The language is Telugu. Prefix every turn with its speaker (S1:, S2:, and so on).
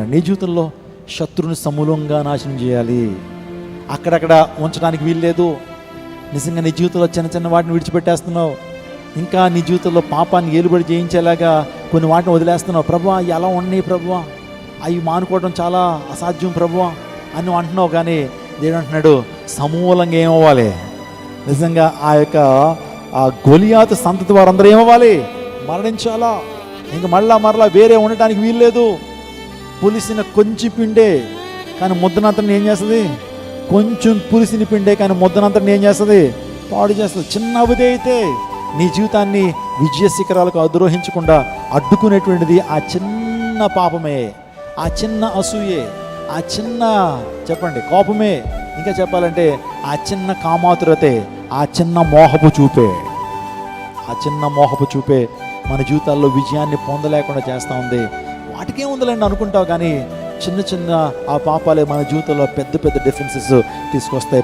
S1: అంటున్నాడు, నీ జీవితంలో శత్రువుని సమూలంగా నాశనం చేయాలి, అక్కడక్కడ ఉంచడానికి వీల్లేదు. నిజంగా నీ జీవితంలో చిన్న చిన్న వాటిని విడిచిపెట్టేస్తున్నావు, ఇంకా నీ జీవితంలో పాపాన్ని ఏలుబడి చేయించేలాగా కొన్ని వాటిని వదిలేస్తున్నావు. ప్రభువా ఎలా ఉన్నాయి ప్రభువా, అవి మానుకోవడం చాలా అసాధ్యం ప్రభువా అని నువ్వు అంటున్నావు. కానీ దేవుడు అంటున్నాడు, సమూలంగా ఏమవ్వాలి, నిజంగా ఆ గొలియాతు సంతతి వారందరూ ఏమవ్వాలి, మరణించాలా. ఇంక మరలా వేరే ఉండటానికి వీల్లేదు. పులిసిన కొంచెం పిండే కానీ ముద్దనంతని ఏం చేస్తుంది, కొంచెం పులిసిన పిండే కానీ ముద్దనంతని ఏం చేస్తుంది, పాడు చేస్తుంది. చిన్న అవధి అయితే నీ జీవితాన్ని విజయ శిఖరాలకు అధిరోహించకుండా అడ్డుకునేటువంటిది ఆ చిన్న పాపమే, ఆ చిన్న అసూయే, ఆ చిన్న చెప్పండి కోపమే, ఇంకా చెప్పాలంటే ఆ చిన్న కామాతురతే, ఆ చిన్న మోహపు చూపే, ఆ చిన్న మోహపు చూపే మన జీవితాల్లో విజయాన్ని పొందలేకుండా చేస్తూ ఉంది. వాటికే ఉందిలేండి అనుకుంటావు, కానీ చిన్న చిన్న ఆ పాపాలే మన జీవితంలో పెద్ద పెద్ద డిఫరెన్సెస్ తీసుకొస్తాయి.